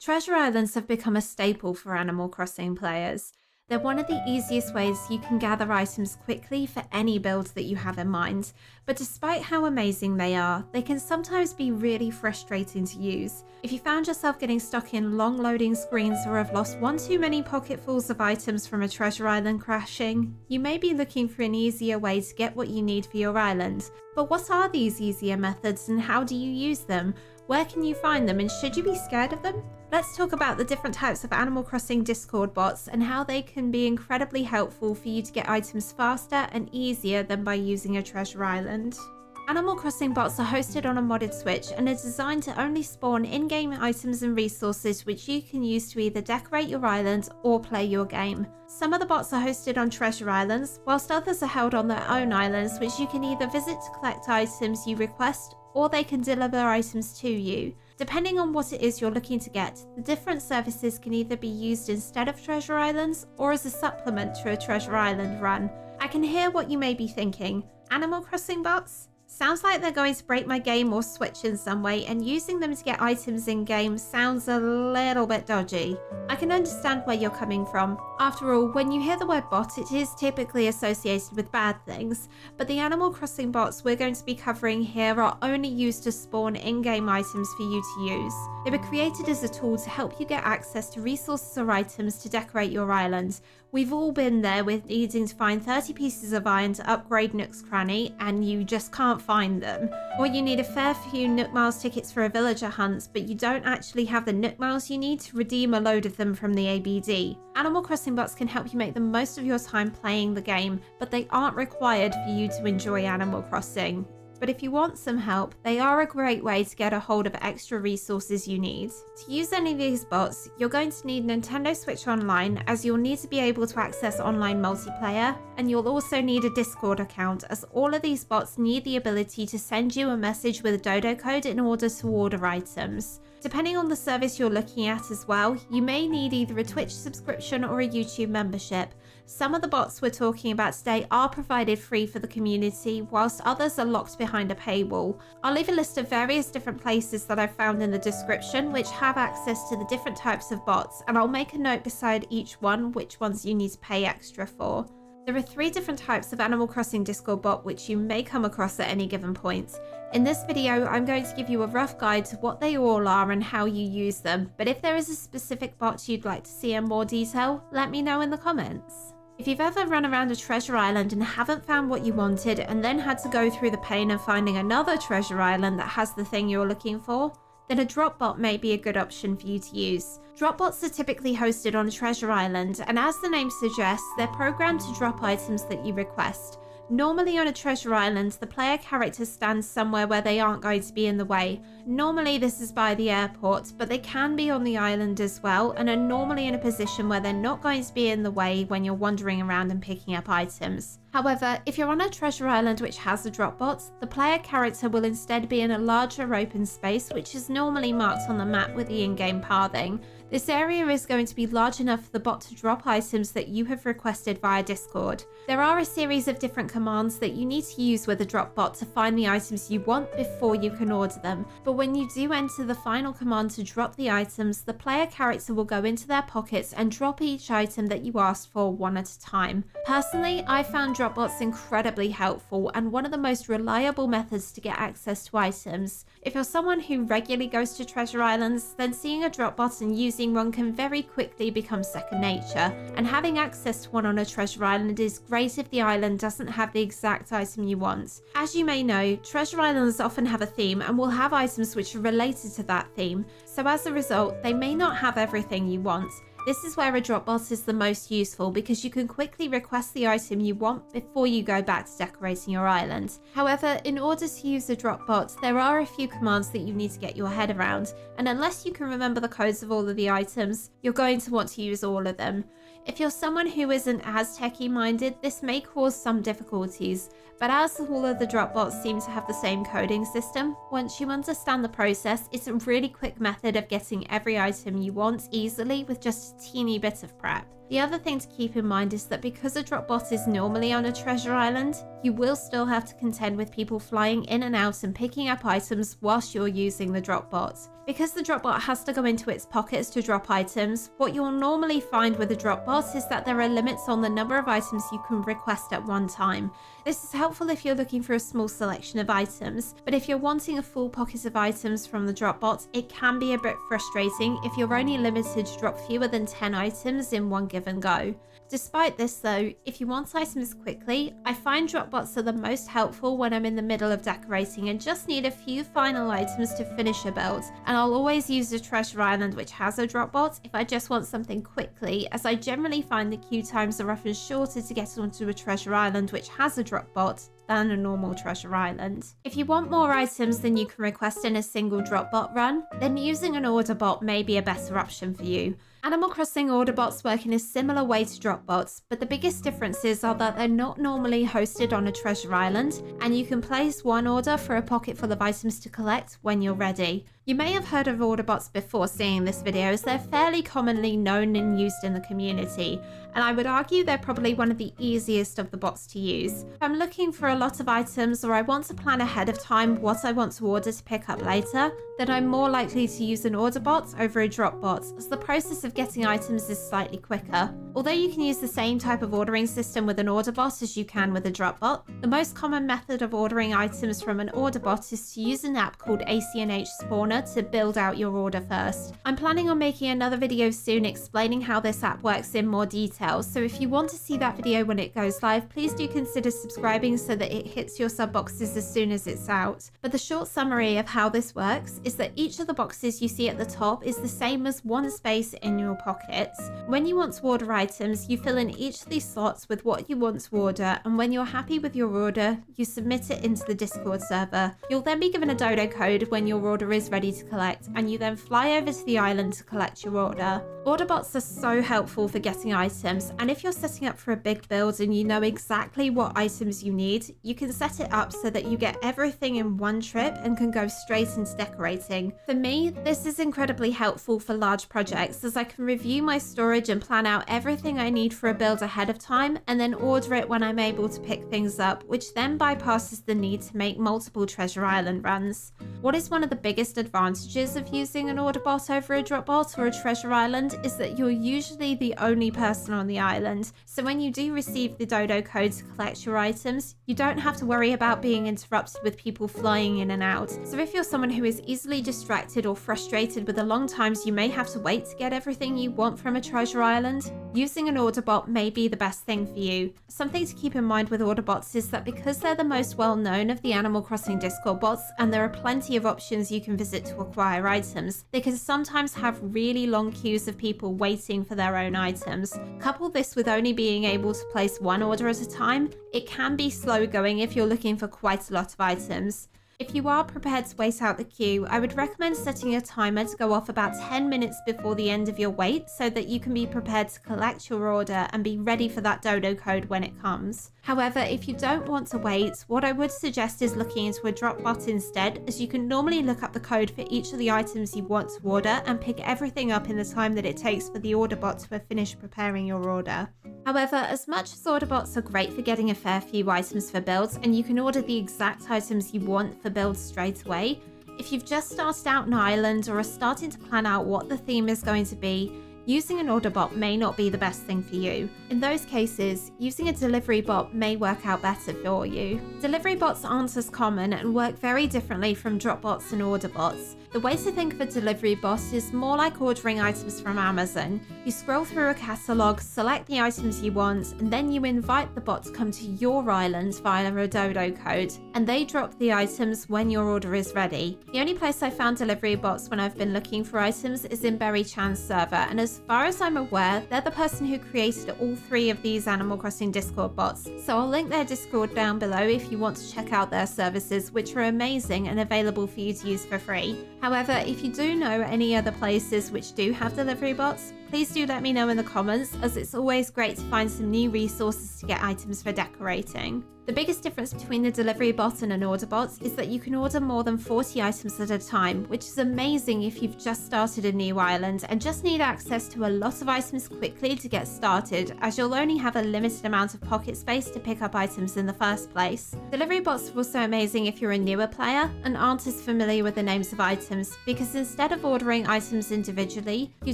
Treasure islands have become a staple for Animal Crossing players. They're one of the easiest ways you can gather items quickly for any build that you have in mind, but despite how amazing they are, they can sometimes be really frustrating to use. If you found yourself getting stuck in long loading screens or have lost one too many pocketfuls of items from a treasure island crashing, you may be looking for an easier way to get what you need for your island. But what are these easier methods and how do you use them? Where can you find them and should you be scared of them? Let's talk about the different types of Animal Crossing Discord bots and how they can be incredibly helpful for you to get items faster and easier than by using a treasure island. Animal Crossing bots are hosted on a modded Switch and are designed to only spawn in-game items and resources which you can use to either decorate your island or play your game. Some of the bots are hosted on treasure islands, whilst others are held on their own islands which you can either visit to collect items you request or they can deliver items to you. Depending on what it is you're looking to get, the different services can either be used instead of treasure islands or as a supplement to a treasure island run. I can hear what you may be thinking. Animal Crossing bots? Sounds like they're going to break my game or Switch in some way, and using them to get items in game sounds a little bit dodgy. I can understand where you're coming from. After all, when you hear the word bot, it is typically associated with bad things, but the Animal Crossing bots we're going to be covering here are only used to spawn in-game items for you to use. They were created as a tool to help you get access to resources or items to decorate your island. We've all been there with needing to find 30 pieces of iron to upgrade Nook's Cranny, and you just can't find them. Or you need a fair few Nook Miles tickets for a villager hunt, but you don't actually have the Nook Miles you need to redeem a load of them from the ABD. Animal Crossing bots can help you make the most of your time playing the game, but they aren't required for you to enjoy Animal Crossing. But if you want some help, they are a great way to get a hold of extra resources you need. To use any of these bots, you're going to need Nintendo Switch Online, as you'll need to be able to access online multiplayer, and you'll also need a Discord account, as all of these bots need the ability to send you a message with a dodo code in order to order items. Depending on the service you're looking at as well, you may need either a Twitch subscription or a YouTube membership. Some of the bots we're talking about today are provided free for the community, whilst others are locked behind a paywall. I'll leave a list of various different places that I've found in the description which have access to the different types of bots, and I'll make a note beside each one which ones you need to pay extra for. There are 3 different types of Animal Crossing Discord bot which you may come across at any given point. In this video, I'm going to give you a rough guide to what they all are and how you use them, but if there is a specific bot you'd like to see in more detail, let me know in the comments. If you've ever run around a treasure island and haven't found what you wanted and then had to go through the pain of finding another treasure island that has the thing you're looking for, then a drop bot may be a good option for you to use. Drop bots are typically hosted on a treasure island, and as the name suggests, they're programmed to drop items that you request. Normally on a treasure island, the player character stands somewhere where they aren't going to be in the way. Normally this is by the airport, but they can be on the island as well, and are normally in a position where they're not going to be in the way when you're wandering around and picking up items. However, if you're on a treasure island which has a drop bot, the player character will instead be in a larger open space which is normally marked on the map with the in-game pathing. This area is going to be large enough for the bot to drop items that you have requested via Discord. There are a series of different commands that you need to use with a drop bot to find the items you want before you can order them, but when you do enter the final command to drop the items, the player character will go into their pockets and drop each item that you asked for one at a time. Personally, I found drop bots incredibly helpful and one of the most reliable methods to get access to items. If you're someone who regularly goes to treasure islands, then seeing a drop bot and using one can very quickly become second nature, and having access to one on a treasure island is great if the island doesn't have the exact item you want. As you may know, treasure islands often have a theme and will have items which are related to that theme, so as a result, they may not have everything you want. This is where a drop bot is the most useful because you can quickly request the item you want before you go back to decorating your island. However, in order to use a drop bot, there are a few commands that you need to get your head around, and unless you can remember the codes of all of the items, you're going to want to use all of them. If you're someone who isn't as techie minded, this may cause some difficulties, but as all of the drop bots seem to have the same coding system, once you understand the process, it's a really quick method of getting every item you want easily with just a teeny bit of prep. The other thing to keep in mind is that because a drop bot is normally on a treasure island, you will still have to contend with people flying in and out and picking up items whilst you're using the drop bot. Because the drop bot has to go into its pockets to drop items, what you'll normally find with a drop bot is that there are limits on the number of items you can request at one time. This is helpful if you're looking for a small selection of items, but if you're wanting a full pocket of items from the drop bot, it can be a bit frustrating if you're only limited to drop fewer than 10 items in one given go. Despite this though, if you want items quickly, I find drop bots are the most helpful when I'm in the middle of decorating and just need a few final items to finish a build, and I'll always use a treasure island which has a drop bot if I just want something quickly, as I generally find the queue times are often shorter to get onto a treasure island which has a drop bot than a normal treasure island. If you want more items than you can request in a single drop bot run, then using an order bot may be a better option for you. Animal Crossing order bots work in a similar way to drop bots, but the biggest differences are that they're not normally hosted on a treasure island, and you can place one order for a pocket full of items to collect when you're ready. You may have heard of order bots before seeing this video, as they're fairly commonly known and used in the community, and I would argue they're probably one of the easiest of the bots to use. If I'm looking for a lot of items, or I want to plan ahead of time what I want to order to pick up later, then I'm more likely to use an order bot over a drop bot, as the process of getting items is slightly quicker. Although you can use the same type of ordering system with an order bot as you can with a drop bot, the most common method of ordering items from an order bot is to use an app called ACNH Spawner to build out your order first. I'm planning on making another video soon explaining how this app works in more detail, so if you want to see that video when it goes live, please do consider subscribing so that it hits your sub boxes as soon as it's out. But the short summary of how this works is that each of the boxes you see at the top is the same as one space in your pockets. When you want to order items, you fill in each of these slots with what you want to order, and when you're happy with your order, you submit it into the Discord server. You'll then be given a dodo code when your order is ready to collect, and you then fly over to the island to collect your order. Order bots are so helpful for getting items, and if you're setting up for a big build and you know exactly what items you need, you can set it up so that you get everything in one trip and can go straight into decorating. For me, this is incredibly helpful for large projects, as I can review my storage and plan out everything I need for a build ahead of time, and then order it when I'm able to pick things up, which then bypasses the need to make multiple treasure island runs. What is one of the biggest advantages of using an order bot over a drop bot or a treasure island is that you're usually the only person on the island, so when you do receive the dodo code to collect your items, you don't have to worry about being interrupted with people flying in and out. So if you're someone who is easily distracted or frustrated with the long times you may have to wait to get everything you want from a treasure island, using an order bot may be the best thing for you. Something to keep in mind with order bots is that because they're the most well known of the Animal Crossing Discord bots, and there are plenty of options you can visit to acquire items, they can sometimes have really long queues of people waiting for their own items. Couple this with only being able to place one order at a time, it can be slow going if you're looking for quite a lot of items. If you are prepared to wait out the queue, I would recommend setting a timer to go off about 10 minutes before the end of your wait so that you can be prepared to collect your order and be ready for that dodo code when it comes. However, if you don't want to wait, what I would suggest is looking into a drop bot instead, as you can normally look up the code for each of the items you want to order and pick everything up in the time that it takes for the order bot to finish preparing your order. However, as much as order bots are great for getting a fair few items for builds, and you can order the exact items you want for builds straight away, if you've just started out an island or are starting to plan out what the theme is going to be, using an order bot may not be the best thing for you. In those cases, using a delivery bot may work out better for you. Delivery bots aren't as common and work very differently from drop bots and order bots. The way to think of a delivery bot is more like ordering items from Amazon. You scroll through a catalogue, select the items you want, and then you invite the bot to come to your island via a dodo code, and they drop the items when your order is ready. The only place I found delivery bots when I've been looking for items is in Berry Chan's server, and as far as I'm aware, they're the person who created all three of these Animal Crossing Discord bots, so I'll link their Discord down below if you want to check out their services, which are amazing and available for you to use for free. However, if you do know any other places which do have delivery bots, please do let me know in the comments, as it's always great to find some new resources to get items for decorating. The biggest difference between the delivery bot and an order bot is that you can order more than 40 items at a time, which is amazing if you've just started a new island and just need access to a lot of items quickly to get started, as you'll only have a limited amount of pocket space to pick up items in the first place. Delivery bots are also amazing if you're a newer player and aren't as familiar with the names of items, because instead of ordering items individually, you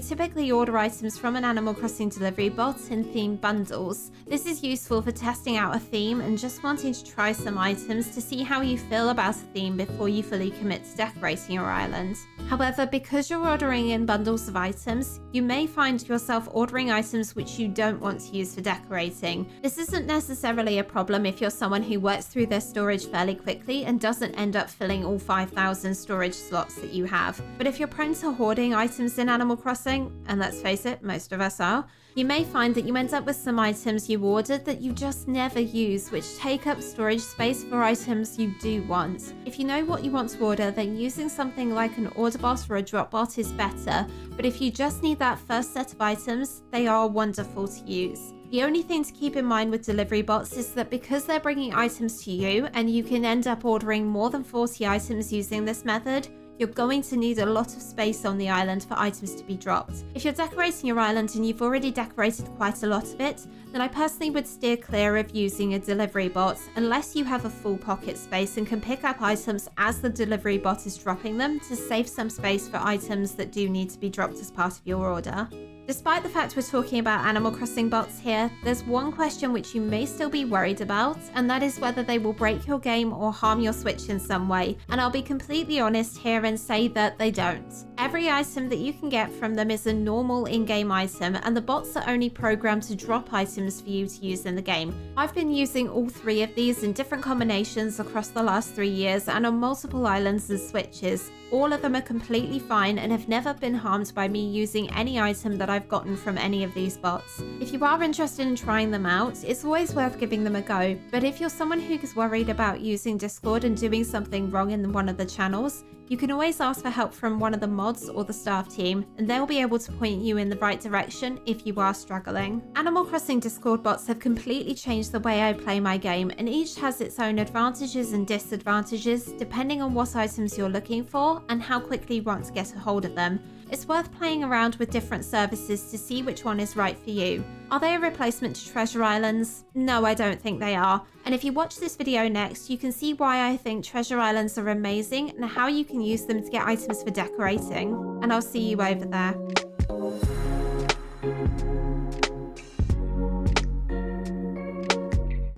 typically order items from an Animal Crossing delivery bot in themed bundles. This is useful for testing out a theme and just wanting to try some items to see how you feel about a theme before you fully commit to decorating your island. However, because you're ordering in bundles of items, you may find yourself ordering items which you don't want to use for decorating. This isn't necessarily a problem if you're someone who works through their storage fairly quickly and doesn't end up filling all 5,000 storage slots that you have. But if you're prone to hoarding items in Animal Crossing, and let's face it, most of us are, you may find that you end up with some items you ordered that you just never use, which take up storage space for items you do want. If you know what you want to order, then using something like an order bot or a drop bot is better, but if you just need that first set of items, they are wonderful to use. The only thing to keep in mind with delivery bots is that because they're bringing items to you and you can end up ordering more than 40 items using this method, you're going to need a lot of space on the island for items to be dropped. If you're decorating your island and you've already decorated quite a lot of it, then I personally would steer clear of using a delivery bot unless you have a full pocket space and can pick up items as the delivery bot is dropping them to save some space for items that do need to be dropped as part of your order. Despite the fact we're talking about Animal Crossing bots here, there's one question which you may still be worried about, and that is whether they will break your game or harm your Switch in some way, and I'll be completely honest here and say that they don't. Every item that you can get from them is a normal in-game item, and the bots are only programmed to drop items for you to use in the game. I've been using all three of these in different combinations across the last 3 years and on multiple islands and Switches. All of them are completely fine and have never been harmed by me using any item that I've gotten from any of these bots. If you are interested in trying them out, it's always worth giving them a go, but if you're someone who is worried about using Discord and doing something wrong in one of the channels, you can always ask for help from one of the mods or the staff team, and they'll be able to point you in the right direction if you are struggling. Animal Crossing Discord bots have completely changed the way I play my game, and each has its own advantages and disadvantages depending on what items you're looking for and how quickly you want to get a hold of them. It's worth playing around with different services to see which one is right for you. Are they a replacement to Treasure Islands? No, I don't think they are. And if you watch this video next, you can see why I think Treasure Islands are amazing and how you can use them to get items for decorating. And I'll see you over there.